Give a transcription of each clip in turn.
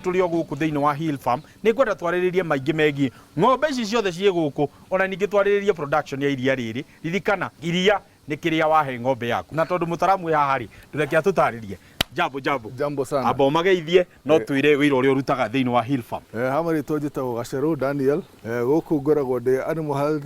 tũrĩ o gũkũ thĩinĩ wa Hill Farm nĩ ngwenda twarĩrĩrie maingĩ megiĩ ng'ombe ici ciothe ciĩ gũkũ ona ningĩ twarĩrĩrie production ya iria rĩrĩ ririkana iria nĩ kĩrĩa wahe ng'ombe yaku na tondũ mũtaramu ya harĩ ndũreke atũtarĩrie jambo sana amba ũmageithie no twĩre wĩra ũrĩa ũrutaga thĩinĩ wa Hill Farm hamwe twĩtagwo Gacerũ Daniel gũkũ ngoragwo ndĩ animal health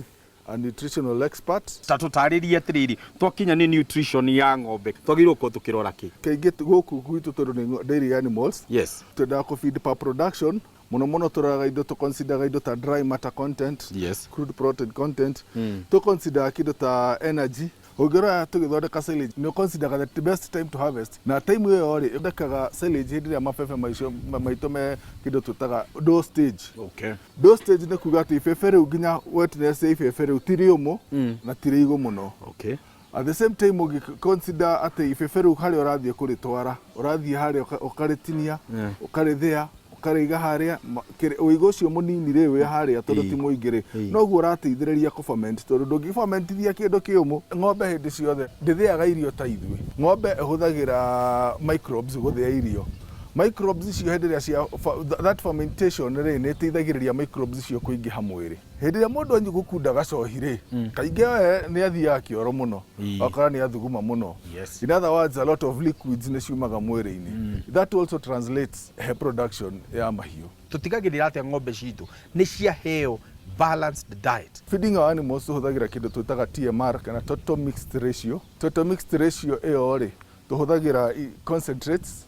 and nutritional expert. Tatũtarĩrie atĩrĩrĩ twakinya nĩ nutrition ya ng'ombe twagĩrĩirwo gũkorwo tũkĩrora kĩ kaingĩ gũkũ gwitũ tondũ nĩ dairy animals yes twendaga kũ-feed per production mũno tũroraga indo tũconsideraga indo ta dry matter content yes crude protein content tũconsideraga kĩndũ ta energy ũngĩrora tũgĩthondeka silage nĩ consideraga the best time to harvest na time ĩyo rĩ ndekaga silage hĩndĩ ĩrĩa mabebe maitũ me kĩndũ twĩtaga dough stage. Okay. Dough stage nĩ kuga atĩ ibebe rĩu nginya wetness ya ibebe rĩu ti rĩũmũ na ti rĩigũ mũno. Okay. At the same time ũgĩ-consider atĩ ibebe rĩu harĩa ũrathiĩ kũrĩtwara ũrathiĩ harĩa ũkarĩtinia ũkarĩthĩa ũkarĩiga harĩa ũigũ ũcio mũnini rĩ wĩ harĩa tondũ ti mũingĩ rĩ noguo ũrateithĩrĩria kũ-ferment tondũ ndũngĩ-fermentithia kĩndũ kĩũmũ. Ng'ombe hĩndĩ ciothe ndĩthĩaga irio ta ithuĩ. Ng'ombe ĩhũthagĩra microbes gũthĩa irio. Microbes icio hĩndĩ ĩrĩa that fermentation rĩ nĩ ĩteithagĩrĩria microbes icio kũingĩha mwĩrĩ. Hĩndĩ ĩrĩa mũndũ anyi gũkunda gacohi rĩ kaingĩ we nĩ athiaga kĩoro mũno okorwo nĩ athuguma mũno. In other words, a lot of liquids nĩ ciumaga mwĩrĩ-inĩ. That also translates he production ya mahiũ. Tũtigagĩrĩra atĩa ng'ombe citũ nĩ ciaheo balanced diet. Feeding our animals tũhũthagĩra kĩndũ twĩtaga TMR kana total mixed ratio. Total mixed ratio ĩyo rĩ tũhũthagĩra concentrates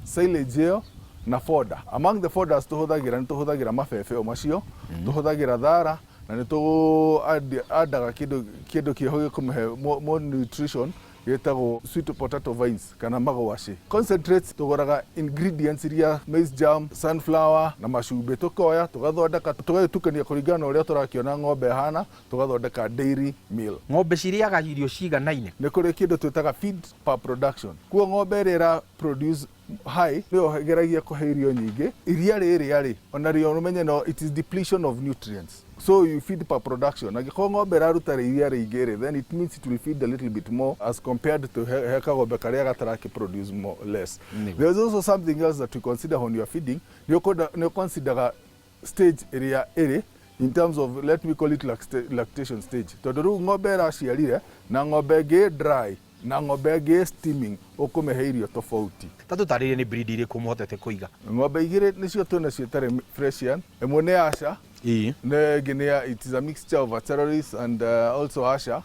silage ĩyo na fodder. Among the fodders nĩ tũhũthagĩra mabebe o macio tũhũthagĩra thara na nĩ tũadaga kĩndũ kĩho gĩkũmĩhe more nutrition gĩtagwo sweet potato vines kana magwacĩ. Concentrates tũgũraga ingredients iria maize germ, sunflower na macumbĩ tũkoya tũgathondeka tũgagĩtukania kũringana na ũrĩa tũrakĩona ng'ombe hana tũgathondeka dairy meal. Ng'ombe cirĩaga irio ciganaine. Nĩ kũrĩ kĩndũ twĩtaga feed per production. Kuo ng'ombe ĩrĩa ĩra produce high nĩyo geragia kũhe irio nyingĩ. Iria rĩrĩa rĩ ona rĩo ũmenye no it is depletion of nutrients. So you feed per production. Angĩkorwo ng'ombe ĩraruta iria rĩingĩ rĩ then it means it will feed a little bit more as compared to he kagombe karĩa gataraki produce more less. There is also something else that you consider when you are feeding. You consider stage ĩrĩa ĩrĩ in terms of let me call it lactation stage. Tondũ rĩu ng'ombe ĩraciarire na ng'ombe ĩngĩ dry na ng'ombe ĩngĩ steaming ũkũmĩhe irio tofauti. Tatũtarĩrie nĩ breed irĩkũ mũhotete kũiga. Ng'ombe igĩrĩ nĩcio twĩna ciĩtarĩ Fresian. Ĩmwe nĩ Asha. It is a mixture of a terrorist and also Asha.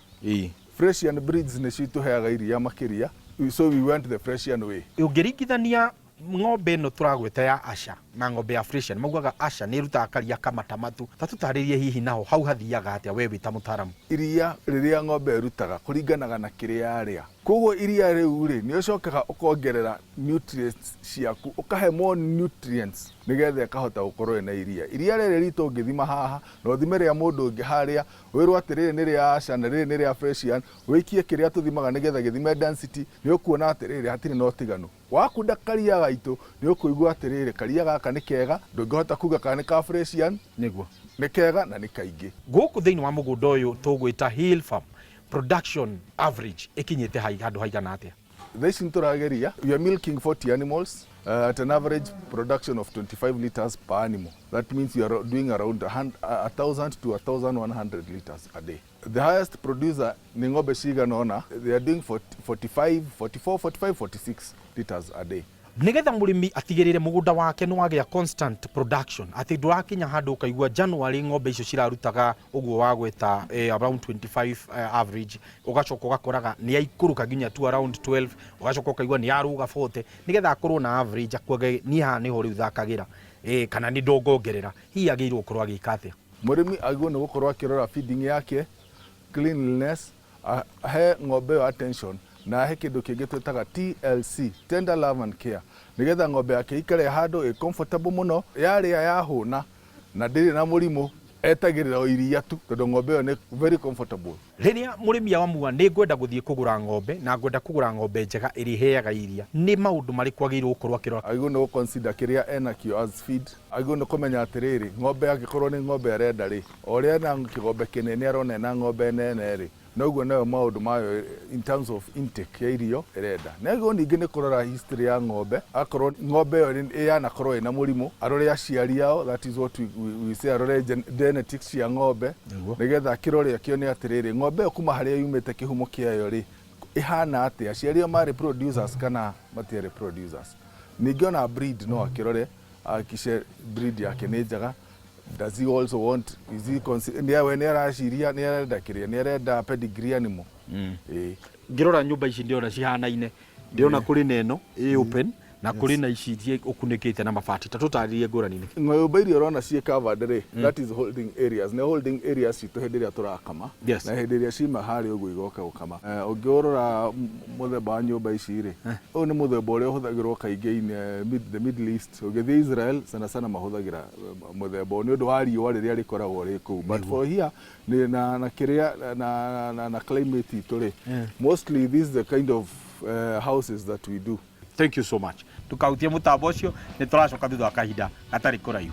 Fresian breeds nĩcio itũheaga iria makĩria. So we went the Fresian way. Ũngĩringithania ng'ombe ĩno tũragweta ya Asha na ng'ombe ya Fresian maugaga Asha nĩ ĩrutaga karia kamatamatu. Tatũtarĩrie hihi naho hau hathiaga atĩa we wĩta mũtaramu. Iria rĩrĩa ng'ombe ĩrutaga kũringanaga na kĩrĩa yarĩa. Koguo iria rĩu rĩ nĩ ũcokaga ũkongerera nutrients ciaku ũkahe more nutrients nĩgetha ĩkahota gũkorwo ĩna iria. Iria rĩrĩ ritũ ũngĩthima haha na ũthime rĩa mũndũ ũngĩ harĩa wĩrwo atĩ rĩrĩ nĩ rĩa Asha na rĩrĩ nĩ rĩa Fresian wĩikie kĩrĩa tũthimaga nĩgetha gĩthime density nĩ ũkuona atĩ rĩrĩ hatirĩ na ũtiganu. Wakunda karia gaitũ nĩ ũkũigua atĩ rĩrĩ karia gaka nĩ kega ndũngĩhota kuga kana nĩ ka Fresian nĩguo nĩ kega na nĩ kaingĩ. Gũkũ thĩinĩ wa mũgũnda ũyũ tũgwĩta Hill Farm production average ikinyĩte handũ haigana atĩa? This tũrageria we are milking 40 animals at an average production of 25 liters per animal. That means you are doing around 1,000 to 1,100 liters a day. The highest producer ni ng'ombe cigana ona they are doing 44, 45, 46 liters a day. Nigetha mũrĩmi atigĩrĩre mũgũnda wake nĩ wagĩa constant production atĩ ndũrakinya handũ ũkaigua January ng'ombe icio cirarutaga ũguo wagweta around 25 average ũgacoka ũgakoraga nĩ yaikũrũka nginya to around 12 ũgacoka ũkaigua nĩ yaruga 40 nigetha akorwo na average akwage niĩ haha nĩho rĩu thakagĩra kana nĩ ndongongerera hihi agĩrĩirwo gũkorwo agĩka atĩa? Mũrĩmi agĩrĩirwo nĩ gũkorwo akĩrora feeding yake cleanliness ahe ng'ombe ĩyo attention na he kĩndũ kĩngĩ twĩtaga TLC tender love and care nigetha ng'ombe yake ikare handũ comfortable mũno yarĩa yahũna na ndĩrĩ na mũrimũ etagĩrĩra iria tu tondũ ng'ombe ĩyo nĩ very comfortable. Rĩrĩa mũrĩmi amua nĩ ngwenda gũthiĩ kũgũra ng'ombe na ngwenda kũgũra ng'ombe njega ĩrĩheaga iria nĩ maũndũ marĩkũ agĩrĩirwo gũkorwo akĩrora? Agĩrĩirwo nĩ gũconsider kĩrĩa enakĩo as feed. Agĩrĩirwo nĩ kũmenya atĩrĩrĩ ng'ombe angĩkorwo nĩ ng'ombe arenda rĩ o ũrĩa na kĩgombe kĩnene arona na ng'ombe nene rĩ noguo nayo maũndũ mayo in terms of intake ya irio ĩrenda. Naguo ningĩ nĩ kũrora history ya ng'ombe, akorwo ng'ombe ĩyo yanakorwo ĩna mũrimũ, arore aciari ao, that is what we say, arore genetics cia ng'ombe, nĩgetha kĩrore kĩo nĩ atĩrĩrĩ, ng'ombe ĩyo kuma harĩa yumĩte kĩhumo kĩayo rĩ, ihana atĩa, aciari ao marĩ producers kana matiarĩ producers. Ningĩ ona breed no akĩrore, akishe breed yake nĩ njega. Does he also want, is he nĩ araciria, nĩ arenda kĩrĩa, nĩ arenda pedigree animal. Ngĩrora nyũmba ici ndĩrona cihanaine, ndĩrona kũrĩ na ĩno ĩ open na kũrĩ na ici ũkunĩkĩte na mabati. Ta tũtarĩrie ngũrani nĩ. Nyũmba iria ũrona ciĩ covered rĩ, that is holding areas. Nĩ holding areas citũ hĩndĩ ĩrĩa tũrakama, na hĩndĩ ĩrĩa cima harĩa ũguo igoka gũkama. Ũngĩrora mũthemba wa nyũmba ici rĩ, ũyũ nĩ mũthemba ũrĩa ũhũthagĩrwo kaingĩ in the Middle East. Ũgĩthiĩ Israel sana sana mahũthagĩra mũthemba ũyũ nĩ ũndũ wa riũa rĩrĩa rĩkoragwo rĩ kũu. But for here na kĩrĩa na climate itũ rĩ, mostly this is the kind of houses that we do. Thank you so much. Tukautie mũtambo ũcio nĩ tũracoka thutha wa kahinda gatarĩ kũraihu.